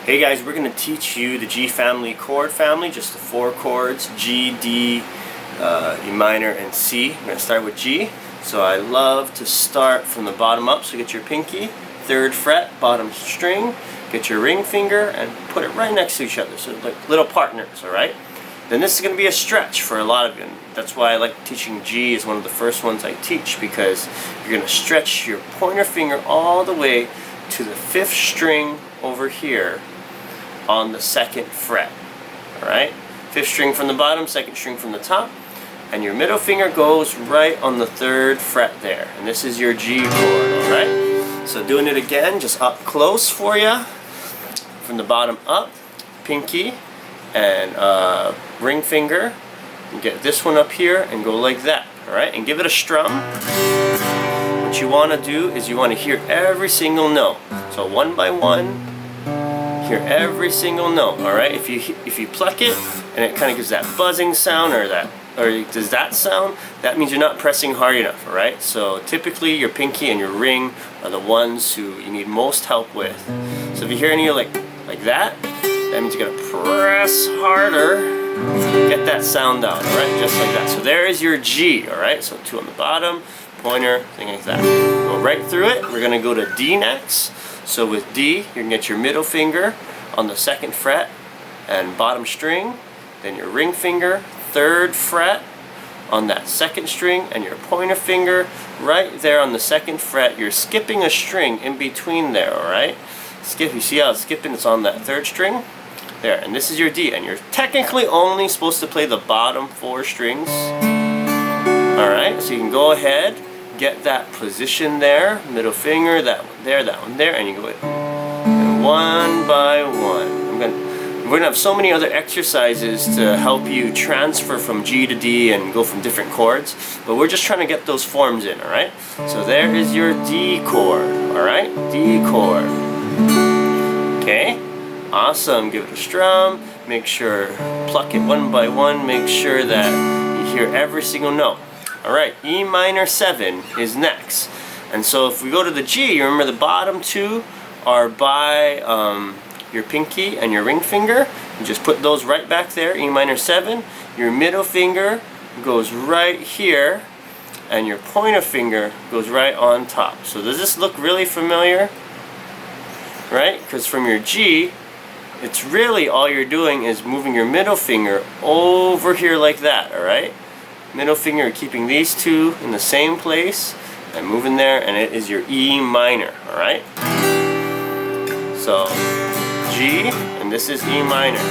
Hey guys, we're going to teach you the G family chord family, just the 4 chords, G, D, E minor, and C. We're going to start with G. So I love to start from the bottom up, so get your pinky, 3rd fret, bottom string, get your ring finger, and put it right next to each other, so like little partners, alright? Then this is going to be a stretch for a lot of you, and that's why I like teaching G as one of the first ones I teach, because you're going to stretch your pointer finger all the way to the 5th string over here on the 2nd fret. Alright? 5th string from the bottom, 2nd string from the top, and your middle finger goes right on the 3rd fret there. And this is your G chord, alright? So doing it again, just up close for you. From the bottom up, pinky and ring finger. And get this one up here and go like that. Alright? And give it a strum. What you want to do is you want to hear every single note. So one by one, hear every single note. Alright? If you pluck it and it kind of gives that buzzing sound or does that sound, that means you're not pressing hard enough. Alright? So typically your pinky and your ring are the ones who you need most help with. So if you hear any like that means you gotta press harder. Get that sound out, alright? Just like that. So there is your G, alright? So 2 on the bottom, pointer, thing like that. Go right through it. We're gonna go to D next. So with D, you can get your middle finger on the 2nd fret and bottom string, then your ring finger, 3rd fret on that 2nd string, and your pointer finger right there on the 2nd fret. You're skipping a string in between there, alright? Skip, you see how it's skipping? It's on that 3rd string. There, and this is your D, and you're technically only supposed to play the bottom 4 strings. Alright, so you can go ahead, get that position there, middle finger, that one there, and you go and one by one. We're going to have so many other exercises to help you transfer from G to D and go from different chords, but we're just trying to get those forms in, alright? So there is your D chord, alright? D chord. Okay? Awesome. Give it a strum. Make sure, pluck it one by one. Make sure that you hear every single note. Alright, E minor 7 is next. And so if we go to the G, you remember the bottom 2 are by your pinky and your ring finger. You just put those right back there, E minor 7. Your middle finger goes right here, and your pointer finger goes right on top. So does this look really familiar? Right? Because from your G, it's really all you're doing is moving your middle finger over here like that, alright? Middle finger, keeping these two in the same place and moving there, and it is your E minor, alright? So, G, and this is E minor,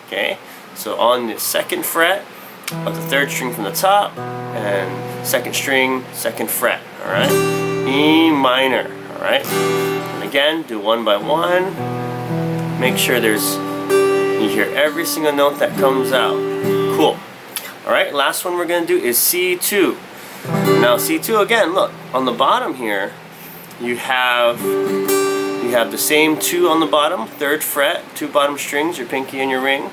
okay? So on the 2nd fret, of the 3rd string from the top, and 2nd string, 2nd fret, alright? E minor, alright? And again, do one by one. Make sure you hear every single note that comes out. Cool. Alright, last one we're going to do is C2. Now C2 again, look, on the bottom here, you have the same 2 on the bottom, 3rd fret, 2 bottom strings, your pinky and your ring.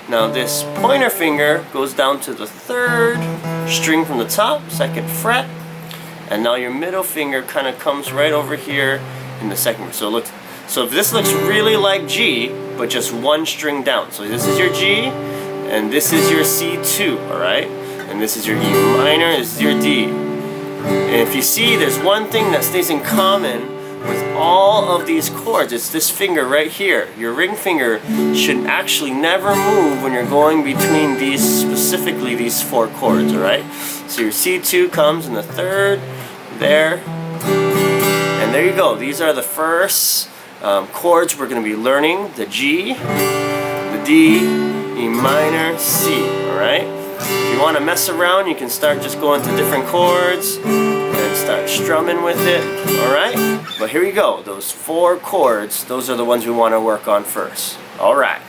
Now this pointer finger goes down to the 3rd string from the top, 2nd fret, and now your middle finger kind of comes right over here in the 2nd. So look. So if this looks really like G, but just 1 string down. So this is your G, and this is your C2, alright? And this is your E minor, this is your D. And if you see, there's one thing that stays in common with all of these chords. It's this finger right here. Your ring finger should actually never move when you're going between specifically these 4 chords, alright? So your C2 comes in the 3rd, there, and there you go. These are the first chords we're going to be learning: the G, the D, E minor, C. Alright? If you want to mess around, you can start just going to different chords and start strumming with it. Alright? But here we go. Those 4 chords, those are the ones we want to work on first. Alright.